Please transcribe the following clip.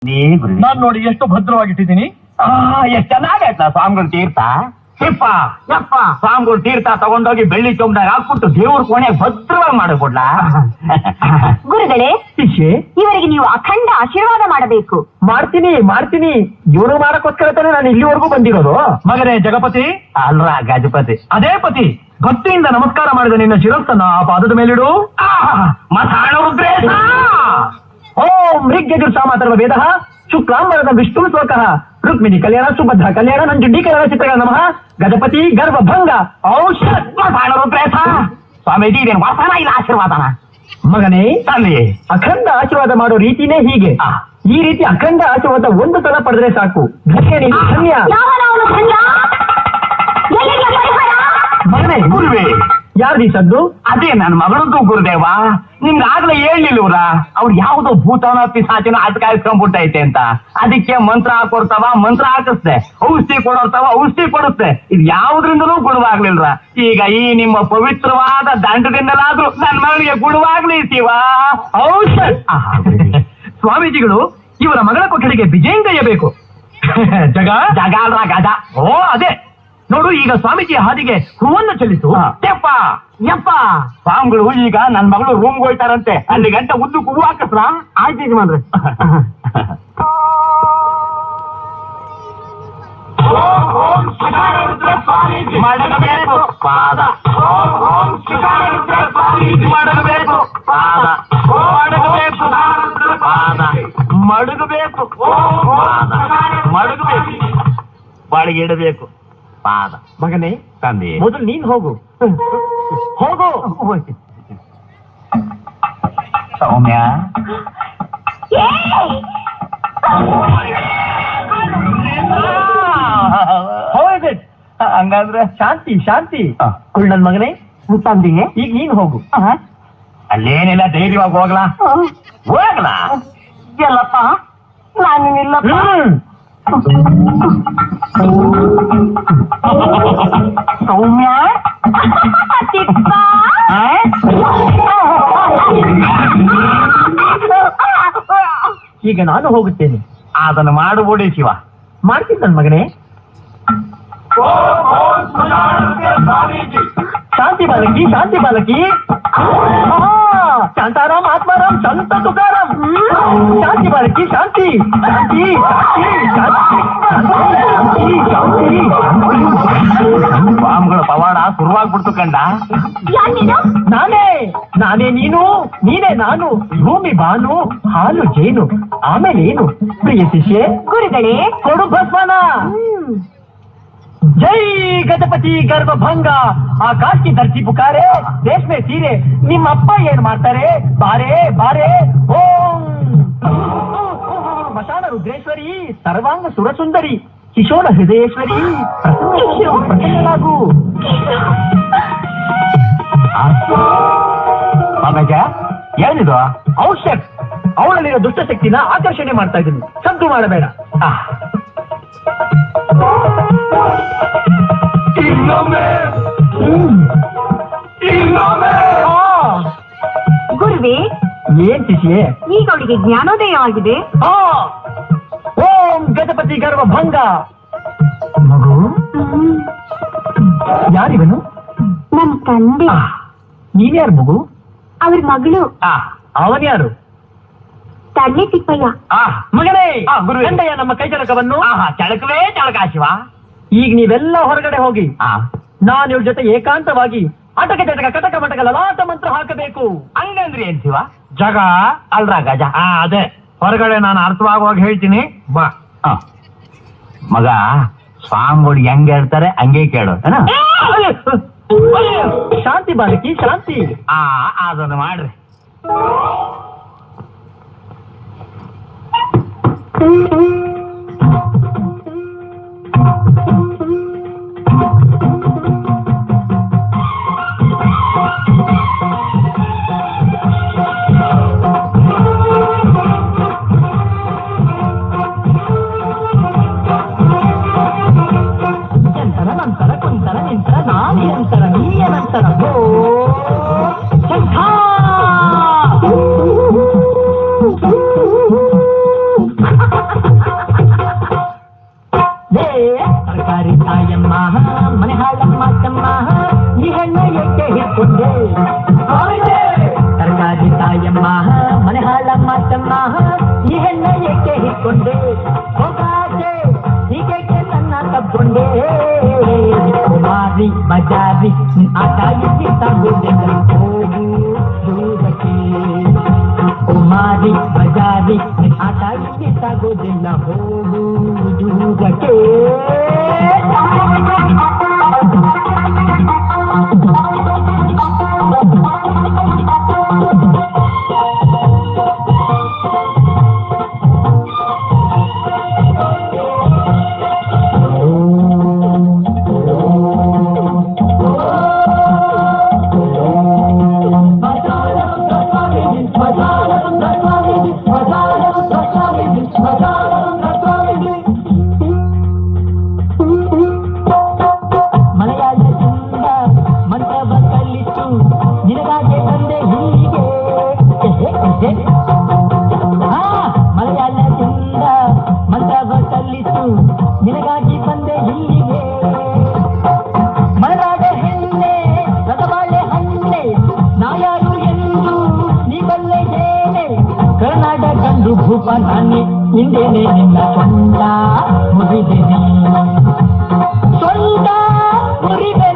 ಇದೇ ಗುರು. ನಾನ್ ನೋಡಿ ಎಷ್ಟು ಭದ್ರವಾಗಿಟ್ಟಿದ್ದೀನಿ. ಎಷ್ಟ್ ಚೆನ್ನಾಗೈತ್ಲ ಸ್ವಾಮಿಗಳು ತೀರ್ಥ. ಸಿಪ್ಪ ಯಪ್ಪ ಸ್ವಾಮಿಗಳು ತೀರ್ಥ ತಗೊಂಡೋಗಿ ಬೆಳ್ಳಿ ಚೊಂಬಾಗ ಹಾಕ್ಬಿಟ್ಟು ದೇವ್ರ ಕೋಣೆ ಭದ್ರವಾಗಿ ಮಾಡಿಕೊಡ್ಲಾ. ಗುರುಗಳೇ, ಶಿಷ್ಯೆ, ಇವರಿಗೆ ನೀವು ಅಖಂಡ ಆಶೀರ್ವಾದ ಮಾಡಬೇಕು. ಮಾಡ್ತೀನಿ. ಇವರು ಮಾಡಕ್ಕೋಸ್ಕರ ತಾನೇ ನಾನು ಇಲ್ಲಿವರೆಗೂ ಬಂದಿರೋದು. ಮಗನೇ ಜಗಪತಿ ಅಲ್ರ ಗಜಪತಿ. ಅದೇ ಪತಿ, ಭಕ್ತಿಯಿಂದ ನಮಸ್ಕಾರ ಮಾಡಿದ ನಿನ್ನ ಶಿರಸ್ಸನ್ನ ಆ ಪಾದದ ಮೇಲಿಡು. ಮಸಾಣ ರುದ್ರೇಶ. ಓಂ ಋಗ್ಯಜುರ್ಸಾಮಾತರ್ವ ವೇದ ಶುಕ್ಲಾಂಬರದ ವಿಷ್ಣು ಶ್ಲೋಕಃ ರುಕ್ಮಿಣಿ ಕಲ್ಯಾಣ ಸುಭದ್ರ ಕಲ್ಯಾಣ ನಂಜುಂಡಿ ಕಲ್ಯಾಣ ಚಿತ್ರಗಳ ನಮಃ ಗಜಪತಿ ಗರ್ಭ ಭಂಗ ಔಷಧ. ಮಸಾಣ ರುದ್ರೇಶ. ಸ್ವಾಮೀಜಿ ಇದೇನು ವಸನ ಇಲ್ಲ ಆಶೀರ್ವಾದನ? ಮಗನೇ, ಅಲ್ಲಿ ಅಖಂಡ ಆಶೀರ್ವಾದ ಮಾಡೋ ರೀತಿನೇ ಹೀಗೆ. ಈ ರೀತಿ ಅಖಂಡ ಆಶೀರ್ವಾದ ಒಂದು ಸಲ ಪಡೆದ್ರೆ ಸಾಕು. ಧನ್ಯ. ಮಗನೇ ಗುರುವೇ, ಯಾರ್ದು ಈ ಸದ್ದು? ಅದೇ ನನ್ನ ಮಗಳದ್ದು ಗುರುದೇವ. ನಿಮ್ಗೆ ಆಗ್ಲೇ ಹೇಳಿಲ್ವರ ಅವ್ರು ಯಾವ್ದೋ ಭೂತವನ ಪಿಸಾಚಿನ ಅಟ್ಕಾಯಿಸ್ಕೊಂಡ್ಬಿಟ್ಟೈತೆ ಅಂತ. ಅದಕ್ಕೆ ಮಂತ್ರ ಹಾಕೊಡ್ತಾವ, ಮಂತ್ರ ಹಾಕಿಸ್ದೆ. ಔಷಧಿ ಕೊಡೋರ್ತಾವ, ಔಷಧಿ ಕೊಡುತ್ತೆ. ಇದು ಯಾವ್ದ್ರಿಂದಲೂ ಗುಣವಾಗ್ಲಿಲ್ರ. ಈಗ ಈ ನಿಮ್ಮ ಪವಿತ್ರವಾದ ದಂಡದಿಂದಲಾದ್ರೂ ನನ್ನ ಮಗಳಿಗೆ ಗುಣವಾಗ್ಲಿ ಶಿವ. ಔಷಧ. ಸ್ವಾಮೀಜಿಗಳು ಇವರ ಮಗಳ ಕೊಠಡಿಗೆ ಬಿಜಯಂಗಯ್ಯಬೇಕು. ಜಗ ಅಲ್ರ ಗಜ. ಓ ಅದೇ ನೋಡು, ಈಗ ಸ್ವಾಮೀಜಿಯ ಹಾದಿಗೆ ಹೂವನ್ನು ಚೆಲ್ಲಿಸು. ಯಪ್ಪ ಸ್ವಾಮಿಗಳು ಈಗ ನನ್ ಮಗಳು ರೂಮ್ಗೆ ಹೋಯ್ತಾರಂತೆ. ಅಲ್ಲಿ ಗಂಟೆ ಉದ್ದು ಹೂವು ಹಾಕಿಸ್ರ. ಆಯ್ತು ಯಜಮಾನ್ರೆ. ಮಡಗಬೇಕು ಪಾದ, ಮಡಗಬೇಕು ಪಾದ, ಮಡಗಬೇಕು ಪಾದ, ಮಡಗಬೇಕು ಪಾದ, ಮಡಗಬೇಕು ಬಾಳಿಗಿಡಬೇಕು ಪಾದ. ಮಗನೇ, ತಂದೆ ಮೊದಲು ನೀನ್ ಹೋಗು. ಸೌಮ್ಯ, ಹಂಗಾದ್ರೆ ಶಾಂತಿ. ಕುಳ್ಳನ್ ಮಗನೇ, ತಂದಿಗೆ ಈಗ ನೀನ್ ಹೋಗು. ಅಲ್ಲೇನಿಲ್ಲ, ಧೈರ್ಯವಾಗಿ ಹೋಗ್ಲಾ. ಎಲ್ಲಪ್ಪ, ನಾನಿಲ್ಲಪ್ಪ. ಸೌಮ್ಯ, ಈಗ ನಾನು ಹೋಗುತ್ತೇನೆ. ಅದನ್ನು ಮಾಡುಬೋಡಿ ಶಿವ. ಮಾಡ್ತೀನಿ ನನ್ ಮಗನೇ. ಶಾಂತಿ ಬಾಲಕಿ. ಶಾಂತಾರಾಮ್ ಆತ್ಮಾರಾಮ್ ಸಂತ ತುಕಾರಾಮ್. ಶಾಂತಿ ಬಾಲಕಿ, ಶಾಂತಿ. ಸ್ವಾಮಿಗಳ ಪವಾಡ ಶುರುವಾಗ್ಬಿಡ್ತು ಕಂಡ. ನಾನೇ ನೀನು, ನೀನೇ ನಾನು. ಭೂಮಿ ಬಾನು, ಹಾಲು ಜೇನು. ಆಮೇಲೆ ಏನು ಪ್ರಿಯ ಶಿಷ್ಯೆ? ಗುರುಗಳೇ, ಕೊಡು ಭಸ್ಮನ. ಜೈ ಗಜಪತಿ ಗರ್ಭ ಭಂಗ. ಆಕಾಶ की धरती पुकारे, ರೇಷ್ಮೆ ಸೀರೆ. ನಿಮ್ಮಪ್ಪ ಏನ್ ಮಾಡ್ತಾರೆ? ಬಾರೆ. ಓಂ ಮಶಾನ ರುದ್ರೇಶ್ವರಿ, ಸರ್ವಾಂಗ ಸುರಸುಂದರಿ, ಕಿಶೋರ ಹೃದಯೇಶ್ವರಿ, ಪ್ರಸನ್ನಳಾಗು. ಏನಿದು? ಔಷಧ. ಅವಳಲ್ಲಿರೋ ದುಷ್ಟಶಕ್ತಿನ ಆಕರ್ಷಣೆ ಮಾಡ್ತಾ ಇದ್ದೀನಿ. ಸದ್ದು ಮಾಡಬೇಡ. ಗುರುವೇ, ಏನ್ ಶಿಷ್ಯೆ? ಈಗ ಅವಳಿಗೆ ಜ್ಞಾನೋದಯವಾಗಿದೆ. ಓಂ ಗಜಪತಿ ಗರ್ಭ ಭಂಗ. ಮಗು, ಯಾರಿವನು? ನನ್ ತಂದೆ. ನೀನ್ಯಾರು ಮಗು? ಅವ್ರ ಮಗಳು. ಅವನ್ಯಾರು? ತಳ್ಳಿ ತಿಪ್ಪಯ್ಯ. ಮಗನೇ, ಗಂಡಯ್ಯ ನಮ್ಮ ಕೈ ಚಳಕವನ್ನು. ಚಳಕವೇ ಚಳಕ ಶಿವ. ಈಗ ನೀವೆಲ್ಲ ಹೊರಗಡೆ ಹೋಗಿ ನಾನು ಇವ್ರ ಜೊತೆ ಏಕಾಂತವಾಗಿ ಅಟಕ ಜಟಕ ಕಟಕ ಮಟಕ ಲಲಾಟ ಮಂತ್ರ ಹಾಕಬೇಕು. ಹಂಗಂದ್ರಿ ಏನ್ ಶಿವ? ಜಗ ಅಲ್ರ ಗಜ. ಅದೇ ಹೊರಗಡೆ ನಾನು ಅರ್ಥವಾಗುವಾಗ ಹೇಳ್ತೀನಿ. ಬಾ. ಮಗ, ಸ್ವಾಮಿಗಳು ಹೆಂಗ್ ಹೇಳ್ತಾರೆ ಹಂಗೆ ಕೇಳು. ಶಾಂತಿ ಬಾಲಕಿ, ಶಾಂತಿ. ಅದನ್ನು ಮಾಡ್ರಿ. ನಂತರ ಕುಂತರ ನಿಂತರ ನಾನಿ ನಂತರ ನೀಯ ನಂತರ ಶಂಖ. ತಮ್ಮ ಮನೆ ಹಾಳಮ್ಮ ತಮ್ಮ ಈ ಹೆಣ್ಣು ಏಕೆ ಹಿಡ್ಕೊಂಡೆ ಸರ್ಕಾರಿ ತಾಯಮ್ಮ ಮನೆ ಹಾಳಮ್ಮ ತಮ್ಮ ಈ ಹೆಣ್ಣು ಏಕೆ ಹಿಡ್ಕೊಂಡೆ ಹೋಗಾದೆ ಹೀಗೆ ನನ್ನ ತಗೊಂಡೆ ಕುಮಾರಿ ಬಜಾರಿ ಆಟ ಇಲ್ಲಿ ತಗೊಂಡೆ ಹೋಗು ದೂರಕ್ಕೆ ಕುಮಾರಿ ಬಜಾರಿ ಆಟ ಇಲ್ಲಿ ತಗೋದಿಲ್ಲ ಹೋಗು ದೂರಕ್ಕೆ ಮಲಯಾಳದಿಂದ ಮಂತ್ರವ ಕಲಿತು ನಿನಗಾಗೆ ಬಂದೆ ಹೀಗೆ ಮಲಯಾಳದಿಂದ ಮಂತ್ರವ ಕಲಿತು ನಿನಗಾಗಿ ಬಂದೆ ಹೀಗೆ ಮಲನಾಡ ಹೆಣ್ಣೆ ರಸಬಾಳೆ ಹಣ್ಣೆ ನಾಯಾರು ಎಂದು ನೀ ಬಲ್ಲೆ ಏನೆ ಕರ್ನಾಟ ಕಂಡು ಭೂಪ ನಾನೇ ಹಿಂದೇನೆ ನಿನ್ನ ಸೊಂಟ ಮುರಿದೆ ಸೊಂಟ ಮುರಿದೆ